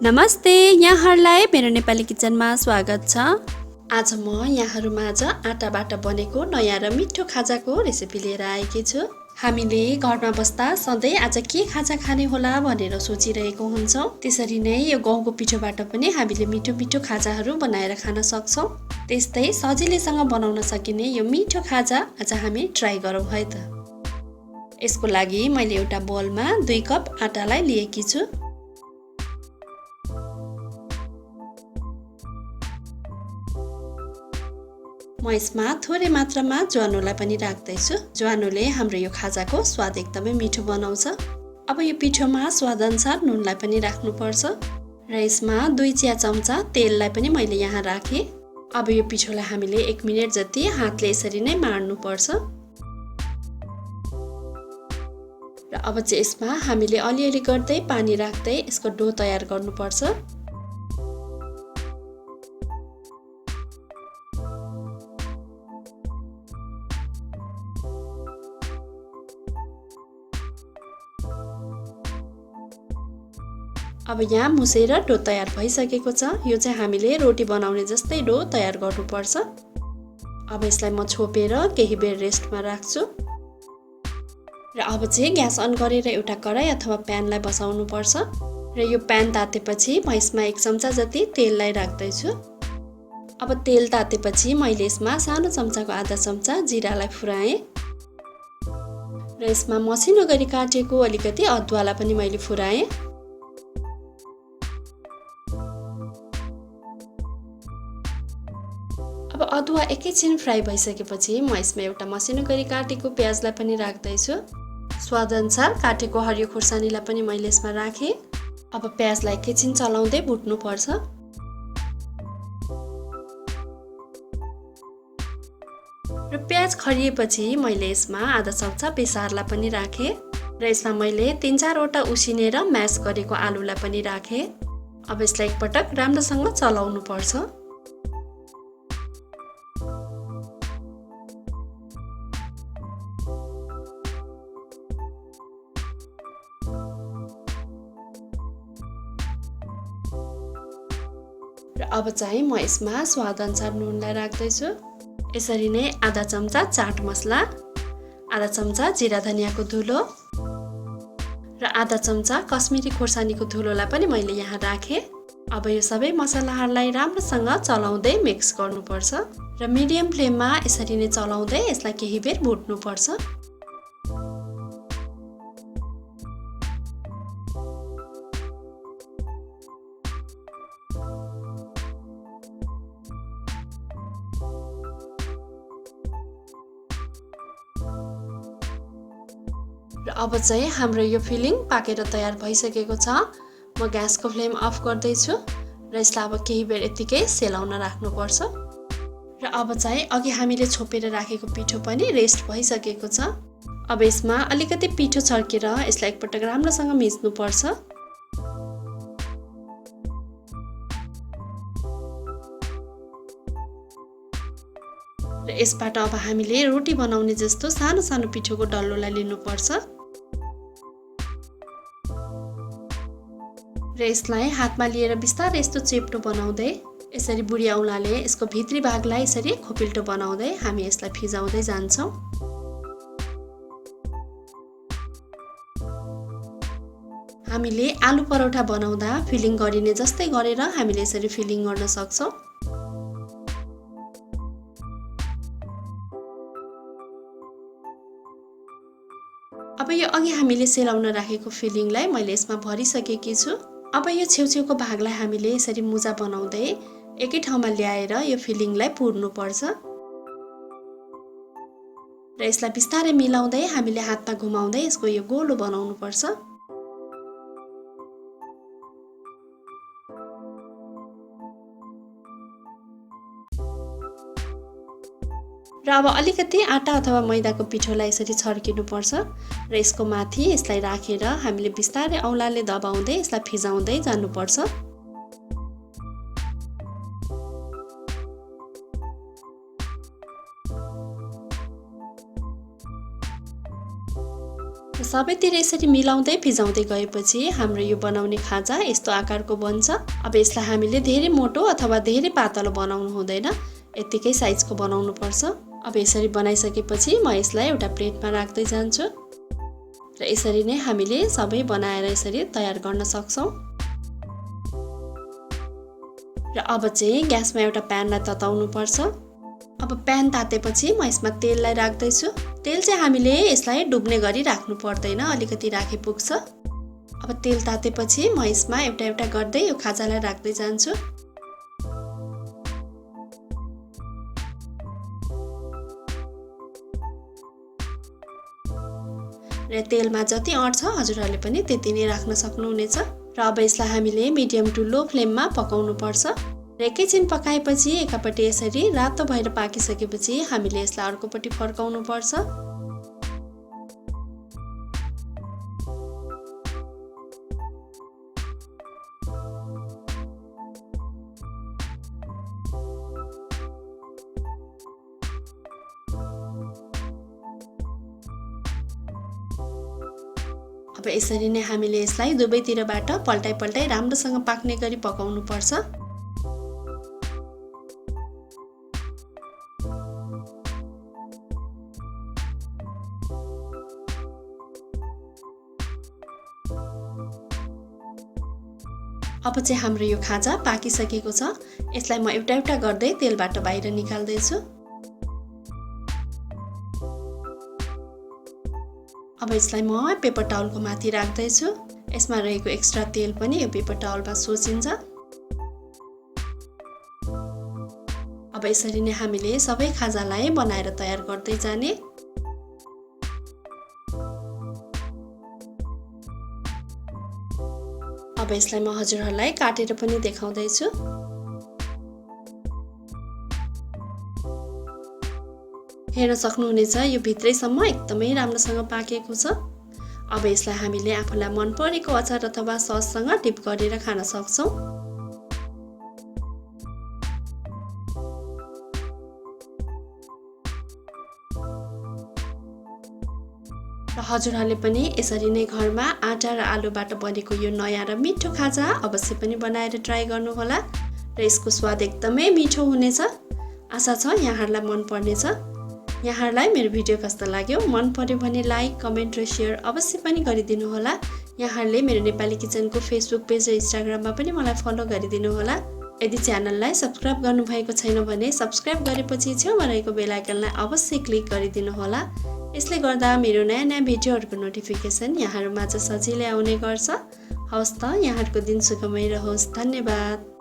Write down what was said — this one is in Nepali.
नमस्ते, यहाँहरूलाई मेरो नेपाली किचनमा स्वागत छ। आज म यहाँहरूमाझ आटाबाट बनेको नयाँ र मिठो खाजाको रेसिपी लिएर आएकी छु। हामीले घरमा बस्दा सधैँ आज के खाजा खाने होला भनेर सोचिरहेको हुन्छौँ। त्यसरी नै यो गहुँको पिठोबाट पनि हामीले मिठो मिठो खाजाहरू बनाएर खान सक्छौँ। त्यस्तै सजिलैसँग बनाउन सकिने यो मिठो खाजा आज हामी ट्राई गरौँ है त। यसको लागि मैले एउटा बोलमा 2 कप आटालाई लिएकी छु। म यसमा थोरै मात्रामा ज्वानोलाई पनि राख्दैछु। ज्वानोले हाम्रो यो खाजाको स्वाद एकदमै मिठो बनाउँछ। अब यो पिठोमा स्वादअनुसार नुनलाई पनि राख्नुपर्छ र यसमा 2 चिया चम्चा तेललाई पनि मैले यहाँ राखेँ। अब यो पिठोलाई हामीले 1 मिनेट जति हातले यसरी नै माड्नुपर्छ। र अब चाहिँ यसमा हामीले अलिअलि गर्दै पानी राख्दै यसको डो तयार गर्नुपर्छ। अब यहाँ मुसेर डो तयार भइसकेको छ। यो चाहिँ हामीले रोटी बनाउने जस्तै डो तयार गर्नुपर्छ। अब यसलाई म छोपेर केही बेर रेस्टमा राख्छु। र अब चाहिँ ग्यास अन गरेर एउटा कराई अथवा प्यानलाई बसाउनु पर्छ। र यो प्यान तातेपछि म यसमा 1 चम्चा जति तेललाई राख्दैछु। अब तेल तातेपछि मैले यसमा सानो चम्चाको आधा चम्चा जिरालाई फुराएँ। र यसमा मसिनो गरी काटेको अलिकति अदुवालाई पनि मैले फुराएँ। अब अदुवा एकैछिन फ्राई भइसकेपछि म यसमा एउटा मसिनो गरी काटेको प्याजलाई पनि राख्दैछु। स्वादअनुसार काटेको हरियो खुर्सानीलाई पनि मैले यसमा राखेँ। अब प्याजलाई एकैछिन चलाउँदै भुट्नुपर्छ। र प्याज खरिएपछि मैले यसमा आधा चम्चा बेसारलाई पनि राखेँ र यसमा मैले 3-4 वटा उसिनेर म्यास गरेको आलुलाई पनि राखेँ। अब यसलाई एकपटक राम्रोसँग चलाउनु पर्छ। र अब चाहिँ म यसमा स्वादअनुसार नुनलाई राख्दैछु। यसरी नै आधा चम्चा चाट मसला, आधा चम्चा जिरा धनियाँको धुलो र आधा चम्चा कश्मिरी खोर्सानीको धुलोलाई पनि मैले यहाँ राखेँ। अब यो सबै मसलाहरूलाई राम्रोसँग चलाउँदै मिक्स गर्नुपर्छ र मिडियम फ्लेममा यसरी नै चलाउँदै यसलाई केही बेर भुट्नुपर्छ। र अब चाहिँ हाम्रो यो फिलिङ पाकेर तयार भइसकेको छ। म ग्यासको फ्लेम अफ गर्दैछु र यसलाई अब केही बेर यतिकै सेलाउन राख्नुपर्छ। र अब चाहिँ अघि हामीले छोपेर राखेको पिठो पनि रेस्ट भइसकेको छ। अब यसमा अलिकति पिठो छर्केर यसलाई एकपटक राम्रोसँग मिच्नुपर्छ। र यसबाट अब हामीले रोटी बनाउने जस्तो सानो सानो पिठोको डल्लोलाई लिनुपर्छ र यसलाई हातमा लिएर बिस्तारै यस्तो चेप्टो बनाउँदै यसरी बुढी औँलाले यसको भित्री भागलाई यसरी खोपिल्टो बनाउँदै हामी यसलाई फिजाउँदै जान्छौँ। हामीले आलु परोठा बनाउँदा फिलिङ गरिने जस्तै गरेर हामीले यसरी फिलिङ गर्न सक्छौँ। अब यो अघि हामीले सेलाउन राखेको फिलिङलाई मैले यसमा भरिसकेकी छु। अब यो छेउछेउको भागलाई हामीले यसरी मुजा बनाउँदै एकै ठाउँमा ल्याएर यो फिलिङलाई पुर्नुपर्छ र यसलाई बिस्तारै मिलाउँदै हामीले हातमा घुमाउँदै यसको यो गोलो बनाउनु पर्छ। र अब अलिकति आटा अथवा मैदाको पिठोलाई यसरी छर्किनुपर्छ र यसको माथि यसलाई राखेर हामीले बिस्तारै औँलाले दबाउँदै यसलाई फिजाउँदै जानुपर्छ। सबैतिर यसरी मिलाउँदै फिजाउँदै गएपछि हाम्रो यो बनाउने खाजा यस्तो आकारको बन्छ। अब यसलाई हामीले धेरै मोटो अथवा धेरै पातलो बनाउनु हुँदैन, यतिकै साइजको बनाउनु पर्छ। अब यसरी बनाइसकेपछि म यसलाई एउटा प्लेटमा राख्दै जान्छु र यसरी नै हामीले सबै बनाएर यसरी तयार गर्न सक्छौं। र अब चाहिँ ग्यासमा एउटा प्यानलाई तताउनु पर्छ। अब प्यान तातेपछि म यसमा तेललाई राख्दै छु। तेल चाहिँ हामीले यसलाई डुब्ने गरी राख्नु पर्दैन, अलिकति राखे पुग्छ। अब तेल तातेपछि म यसमा एउटा एउटा गर्दै यो खाजालाई राख्दै जान्छु। र तेलमा जति अट्छ हजुरहरूले पनि त्यति नै राख्न सक्नुहुनेछ। र अब यसलाई हामीले मिडियम टु लो फ्लेममा पकाउनु पर्छ। र एकैछिन पकाएपछि एकापट्टि यसरी रातो भएर पाकिसकेपछि हामीले यसलाई अर्कोपट्टि फर्काउनु पर्छ। अब यसरी नै हामीले यसलाई दुवैतिरबाट पल्टाइ राम्रोसँग पाक्ने गरी पकाउनु पर्छ। अब चाहिँ हाम्रो यो खाजा पाकिसकेको छ। यसलाई म एउटा एउटा गर्दै तेलबाट बाहिर निकाल्दै छु। अब यसलाई म पेपर टावलको माथि राख्दै छु। यसमा रहेको एक्स्ट्रा तेल पनि यो पेपर टावलमा सोसिन्छ। अब यसरी नै हामीले सबै खाजालाई बनाएर तयार गर्दै जाने। अब यसलाई म हजुरहरूलाई काटेर पनि देखाउँदै छु। हेर्न सक्नुहुनेछ यो भित्रैसम्म एकदमै राम्रोसँग पाकेको छ। अब यसलाई हामीले आफूलाई मन परेको अचार अथवा सससँग डिप गरेर खान सक्छौं। र हजुरहरूले पनि यसरी नै घरमा आटा र आलुबाट बनेको यो नयाँ र मिठो खाजा अवश्य पनि बनाएर ट्राई गर्नुहोला र यसको स्वाद एकदमै मिठो हुनेछ। आशा छ यहाँहरूलाई मन पर्नेछ। यहाँहरूलाई मेरो भिडियो कस्तो लाग्यो, मन पर्यो भने लाइक, कमेन्ट र शेयर अवश्य पनि गरिदिनु होला। यहाँहरूले मेरो नेपाली किचनको फेसबुक पेज र इन्स्टाग्राममा पनि मलाई फलो गरिदिनु होला। यदि च्यानललाई सब्स्क्राइब गर्नुभएको छैन भने सब्स्क्राइब गरेपछि छेउमा रहेको बेल आइकनलाई अवश्य क्लिक गरिदिनु होला। यसले गर्दा मेरो नयाँ भिडियोहरूको नोटिफिकेसन यहाँहरूमाझ सजिलै आउने गर्छ। हवस् त, यहाँहरूको दिन सुखमय रहोस्। धन्यवाद।